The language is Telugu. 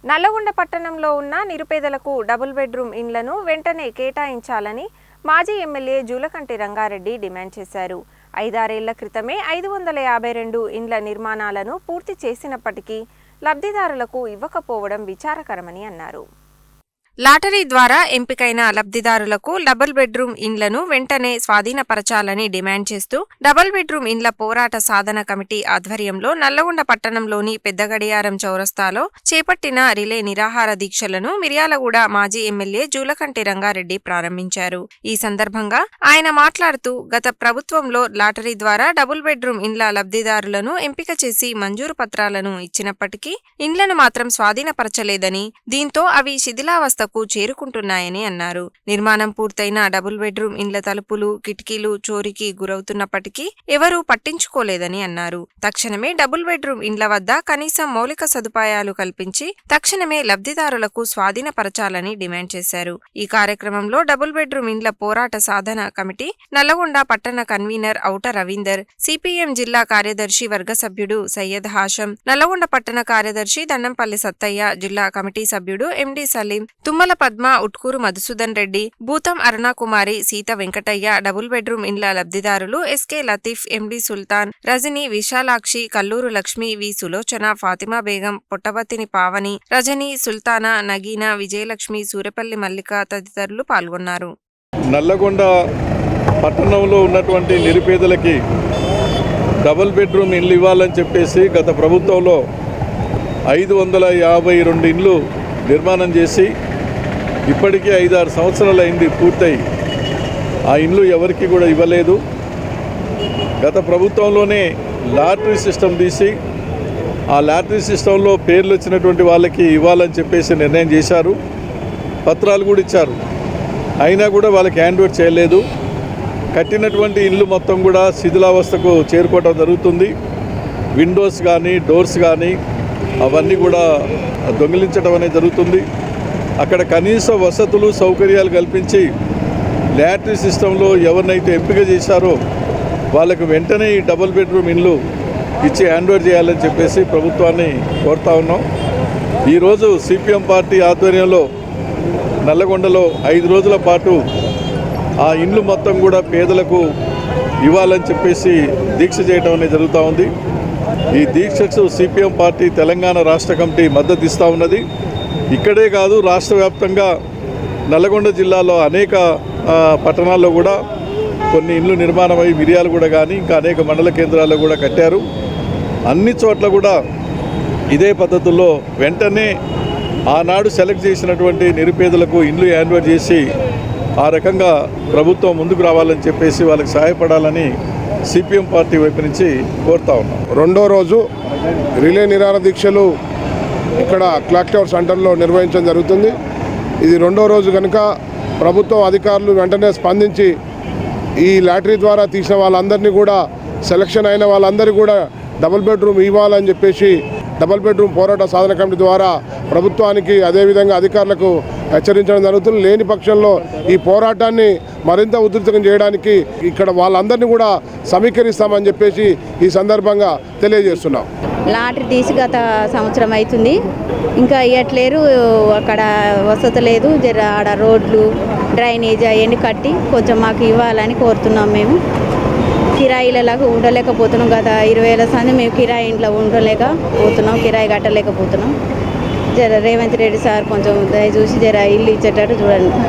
నల్లగొండ పట్టణంలో ఉన్న నిరుపేదలకు డబుల్ బెడ్రూమ్ ఇండ్లను వెంటనే కేటాయించాలని మాజీ ఎమ్మెల్యే జూలకంటి రంగారెడ్డి డిమాండ్ చేశారు. 5-6 ఏళ్ల క్రితమే 552 ఇండ్ల నిర్మాణాలను పూర్తి చేసినప్పటికీ లబ్ధిదారులకు ఇవ్వకపోవడం విచారకరమని అన్నారు. లాటరీ ద్వారా ఎంపికైన లబ్ధిదారులకు డబుల్ బెడ్రూమ్ ఇండ్లను వెంటనే స్వాధీనపరచాలని డిమాండ్ చేస్తూ డబుల్ బెడ్రూమ్ ఇండ్ల పోరాట సాధన కమిటీ ఆధ్వర్యంలో నల్లగొండ పట్టణంలోని పెద్దగడియారం చౌరస్తాలో చేపట్టిన రిలే నిరాహార దీక్షలను మిర్యాలగూడ మాజీ ఎమ్మెల్యే జూలకంటి రంగారెడ్డి ప్రారంభించారు. ఈ సందర్భంగా ఆయన మాట్లాడుతూ గత ప్రభుత్వంలో లాటరీ ద్వారా డబుల్ బెడ్రూమ్ ఇండ్ల లబ్ధిదారులను ఎంపిక చేసి మంజూరు పత్రాలను ఇచ్చినప్పటికీ ఇండ్లను మాత్రం స్వాధీనపరచలేదని, దీంతో అవి శిథిలావస్థ చేరుకుంటున్నాయని అన్నారు. నిర్మాణం పూర్తయిన డబుల్ బెడ్రూమ్ ఇండ్ల తలుపులు, కిటికీలు చోరీకి గురవుతున్నప్పటికీ ఎవరూ పట్టించుకోలేదని అన్నారు. తక్షణమే డబుల్ బెడ్రూమ్ ఇండ్ల వద్ద కనీసం మౌలిక సదుపాయాలు కల్పించి తక్షణమే లబ్ధిదారులకు స్వాధీనపరచాలని డిమాండ్ చేశారు. ఈ కార్యక్రమంలో డబుల్ బెడ్రూమ్ ఇండ్ల పోరాట సాధన కమిటీ నల్లగొండ పట్టణ కన్వీనర్ ఔట రవీందర్, సిపిఎం జిల్లా కార్యదర్శి వర్గ సభ్యుడు సయ్యద్ హాషం, నల్లగొండ పట్టణ కార్యదర్శి దండంపల్లి సత్తయ్య, జిల్లా కమిటీ సభ్యుడు ఎండి సలీం, తుమ్మల పద్మ, ఉట్కూరు మధుసూదన్ రెడ్డి, భూతం అరుణకుమారి, సీత వెంకటయ్య, డబుల్ బెడ్రూమ్ ఇండ్ల లబ్ధిదారులు ఎస్కే లతీఫ్, ఎండి సుల్తాన్, రజని, విశాలాక్షి, కల్లూరు లక్ష్మి, వి సులోచన, ఫాతిమా బేగం, పొట్టబత్తిని పావని, రజని, సుల్తానా, నగీనా, విజయలక్ష్మి, సూరపల్లి మల్లిక తదితరులు పాల్గొన్నారు. నల్లగొండ పట్టణంలో ఉన్నటువంటి నిరుపేదలకి డబుల్ బెడ్రూమ్ ఇండ్లు ఇవ్వాలని చెప్పేసి గత ప్రభుత్వంలో 552 ఇండ్లు నిర్మాణం చేసి ఇప్పటికీ 5-6 సంవత్సరాలు అయింది పూర్తయి. ఆ ఇండ్లు ఎవరికి కూడా ఇవ్వలేదు. గత ప్రభుత్వంలోనే లాటరీ సిస్టమ్ తీసి ఆ లాటరీ సిస్టంలో పేర్లు వచ్చినటువంటి వాళ్ళకి ఇవ్వాలని చెప్పేసి నిర్ణయం చేశారు. పత్రాలు కూడా ఇచ్చారు. అయినా కూడా వాళ్ళకి హ్యాండ్ ఓవర్ చేయలేదు. కట్టినటువంటి ఇల్లు మొత్తం కూడా శిథిలావస్థకు చేరుకోవడం జరుగుతుంది. విండోస్ కానీ డోర్స్ కానీ అవన్నీ కూడా దొంగిలించడం అనేది జరుగుతుంది. అక్కడ కనీస వసతులు సౌకర్యాలు కల్పించి లాటరీ సిస్టంలో ఎవరినైతే ఎంపిక చేశారో వాళ్ళకు వెంటనే ఈ డబుల్ బెడ్రూమ్ ఇండ్లు ఇచ్చి హ్యాండ్ ఓవర్ చేయాలని చెప్పేసి ప్రభుత్వాన్ని కోరుతా ఉన్నాం. ఈరోజు సిపిఎం పార్టీ ఆధ్వర్యంలో నల్లగొండలో 5 రోజుల పాటు ఆ ఇండ్లు మొత్తం కూడా పేదలకు ఇవ్వాలని చెప్పేసి దీక్ష చేయడం అనేది జరుగుతూ ఉంది. ఈ దీక్షకు సిపిఎం పార్టీ తెలంగాణ రాష్ట్ర కమిటీ మద్దతు ఇస్తూ ఉన్నది. ఇక్కడే కాదు, రాష్ట్ర వ్యాప్తంగా నల్లగొండ జిల్లాలో అనేక పట్టణాల్లో కూడా కొన్ని ఇండ్లు నిర్మాణమై మిర్యాలగూడ కానీ ఇంకా అనేక మండల కేంద్రాల్లో కూడా కట్టారు. అన్ని చోట్ల కూడా ఇదే పద్ధతుల్లో వెంటనే ఆనాడు సెలెక్ట్ చేసినటువంటి నిరుపేదలకు ఇండ్లు హ్యాండ్ ఓవర్ చేసి ఆ రకంగా ప్రభుత్వం ముందుకు రావాలని చెప్పేసి వాళ్ళకి సహాయపడాలని సిపిఎం పార్టీ వైపు నుంచి కోరుతా ఉన్నాం. రెండో రోజు రిలే నిరాహార దీక్షలు ఇక్కడ క్లాక్ టవర్ సెంటర్లో నిర్వహించడం జరుగుతుంది. ఇది రెండో రోజు కనుక ప్రభుత్వం అధికారులు వెంటనే స్పందించి ఈ లాటరీ ద్వారా తీసిన వాళ్ళందరినీ కూడా సెలక్షన్ అయిన వాళ్ళందరికీ కూడా డబుల్ బెడ్రూమ్ ఇవ్వాలని చెప్పేసి డబుల్ బెడ్రూమ్ పోరాట సాధన కమిటీ ద్వారా ప్రభుత్వానికి అదేవిధంగా అధికారులకు హెచ్చరించడం జరుగుతుంది. లేని పక్షంలో ఈ పోరాటాన్ని మరింత ఉధృతం చేయడానికి ఇక్కడ వాళ్ళందరినీ కూడా సమీకరిస్తామని చెప్పేసి ఈ సందర్భంగా తెలియజేస్తున్నాం. లాటరీ తీసి గత సంవత్సరం అవుతుంది, ఇంకా ఇవ్వట్లేరు. అక్కడ వసతి లేదు. ఆడ రోడ్లు, డ్రైనేజ్ అవన్నీ కట్టి కొంచెం మాకు ఇవ్వాలని కోరుతున్నాం. మేము కిరాయిలకు ఉండలేకపోతున్నాం. గత 20 ఏళ్ళ సంది మేము కిరాయి ఇంట్లో ఉండలేకపోతున్నాం, కిరాయి కట్టలేకపోతున్నాం. రేవంత్ రెడ్డి సార్ కొంచెం దయ చూసి ఇల్లు ఇచ్చేటట్టు చూడండి.